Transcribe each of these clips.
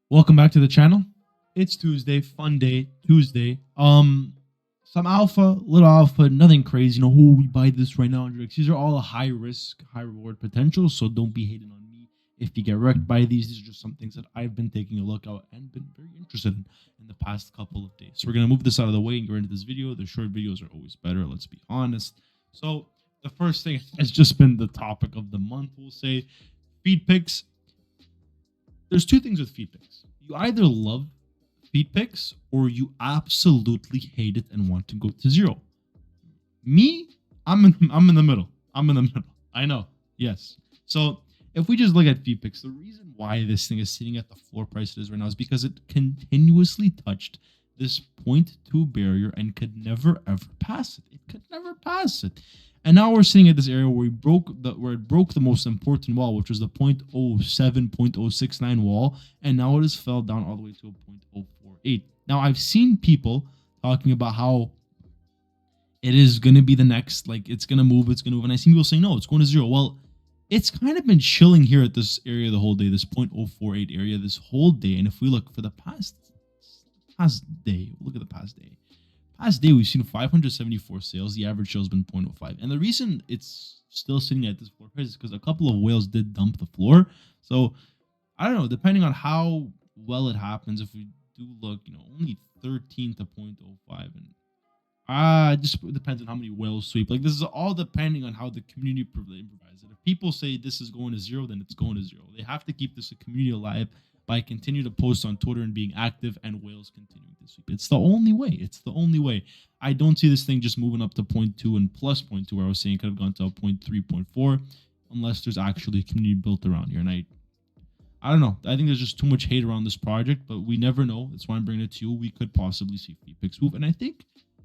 Welcome back to the channel. It's Tuesday, fun day, Tuesday. Some alpha, little alpha, nothing crazy. We buy this right now. These are all a high risk, high reward potential. So don't be hating on me if you get wrecked by these. These are just some things that I've been taking a look at and been very interested in the past couple of days. So we're gonna move this out of the way and go into this video. The short videos are always better. Let's be honest. So the first thing has just been the topic of the month. We'll say feed picks. There's two things with feed picks. You either love feed picks or you absolutely hate it and want to go to zero. Me, I'm in the middle. I'm in the middle. I know. Yes. So if we just look at feed picks, the reason why this thing is sitting at the floor price it is right now is because it continuously touched this 0.2 barrier and could never ever pass it. It could never pass it. And now we're sitting at this area where it broke the most important wall, which was the 0.07, 0.069 wall, and now it has fell down all the way to a 0.048. Now I've seen people talking about how it is going to be the next, like it's going to move, and I see people saying no, it's going to zero. Well, it's kind of been chilling here at this area the whole day, this 0.048 area this whole day. And if we look for the past day, look at the past day. Past day, we've seen 574 sales. The average sale has been 0.05. And the reason it's still sitting at this floor price is because a couple of whales did dump the floor. So, I don't know, depending on how well it happens, if we do look, only 13 to 0.05. And it just depends on how many whales sweep. Like, this is all depending on how the community improvises it. If people say this is going to zero, then it's going to zero. They have to keep this a community alive by continuing to post on Twitter and being active, and whales continuing to sweep. It's the only way. It's the only way. I don't see this thing just moving up to 0.2 and plus 0.2, where I was saying it could have gone to a 0.3, 0.4, unless there's actually a community built around here. And I don't know. I think there's just too much hate around this project, but we never know. That's why I'm bringing it to you. We could possibly see feed picks move. And I think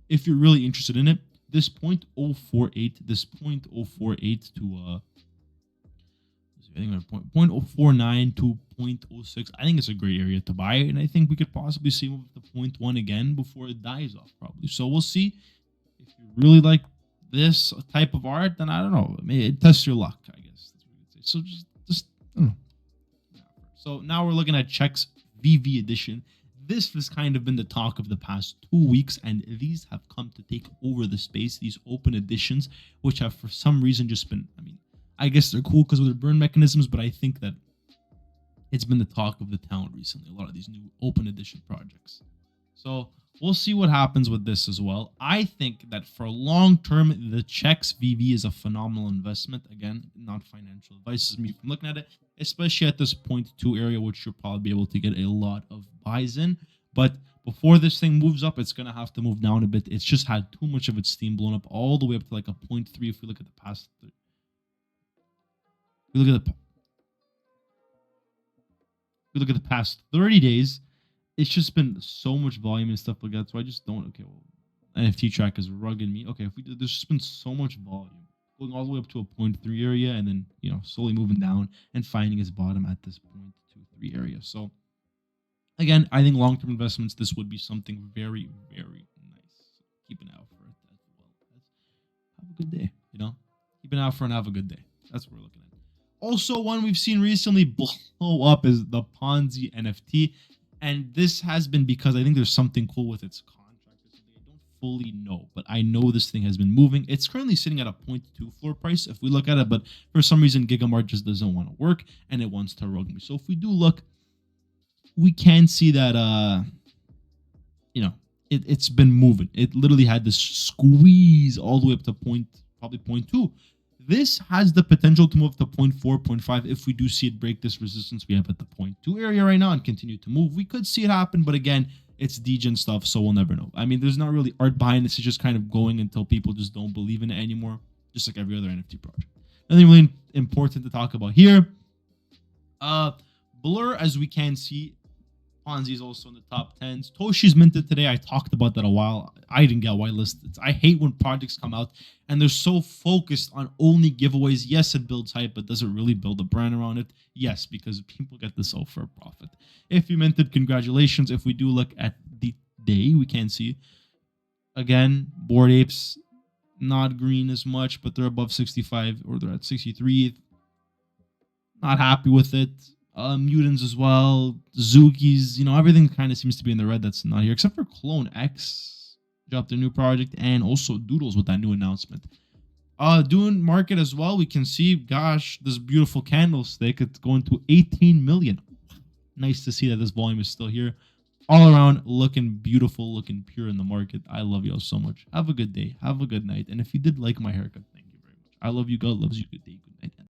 if you're really interested in it, this 0.048 to I think 0.049 to 0.06. I think it's a great area to buy, and I think we could possibly see move to 0.1 again before it dies off, probably. So we'll see. If you really like this type of art, then I don't know. Maybe it tests your luck, I guess. That's what we could say. So just I don't know. So now we're looking at Check's VV edition. This has kind of been the talk of the past 2 weeks, and these have come to take over the space. These open editions, which have for some reason just been, I guess they're cool because of their burn mechanisms, but I think that it's been the talk of the town recently, a lot of these new open edition projects. So we'll see what happens with this as well. I think that for long term, the Check's VV is a phenomenal investment. Again, not financial advice. This is me from looking at it, especially at this 0.2 area, which you'll probably be able to get a lot of buys in. But before this thing moves up, it's going to have to move down a bit. It's just had too much of its steam blown up all the way up to like a 0.3 if we look at the past we look at the past 30 days, it's just been so much volume and stuff like that. So I just don't. Okay, well, NFT track is rugging me. Okay, there's just been so much volume going all the way up to a 0.3 area, and then slowly moving down and finding its bottom at this 0.23 area. So again, I think long-term investments, this would be something very, very nice. Keep an eye out for it as well. Have a good day. Keep an eye out for it and have a good day. That's what we're looking at. Also, one we've seen recently blow up is the Ponzi NFT. And this has been because I think there's something cool with its contract. I don't fully know, but I know this thing has been moving. It's currently sitting at a 0.2 floor price if we look at it, but for some reason, Gigamart just doesn't want to work and it wants to rug me. So if we do look, we can see that, it's been moving. It literally had this squeeze all the way up to probably 0.2. This has the potential to move to 0.4, 0.5 if we do see it break this resistance we have at the 0.2 area right now and continue to move. We could see it happen, but again, it's Degen stuff, so we'll never know. There's not really art behind this. It's just kind of going until people just don't believe in it anymore, just like every other NFT project. Nothing really important to talk about here. Blur, as we can see, Ponzi is also in the top 10s. Toshi's minted today. I talked about that a while. I didn't get whitelisted. I hate when projects come out and they're so focused on only giveaways. Yes, it builds hype, but does it really build a brand around it? Yes, because people get this all for a profit. If you minted, congratulations. If we do look at the day, we can see, again, Bored Apes, not green as much, but they're above 65, or they're at 63. Not happy with it. Mutants as well, Zookies, everything kind of seems to be in the red that's not here, except for Clone X dropped a new project, and also Doodles with that new announcement. Doing market as well, we can see, gosh, this beautiful candlestick, it's going to 18 million. Nice to see that this volume is still here. All around looking beautiful, looking pure in the market. I love y'all so much. Have a good day. Have a good night. And if you did like my haircut, thank you very much. I love you. God loves you. Good day.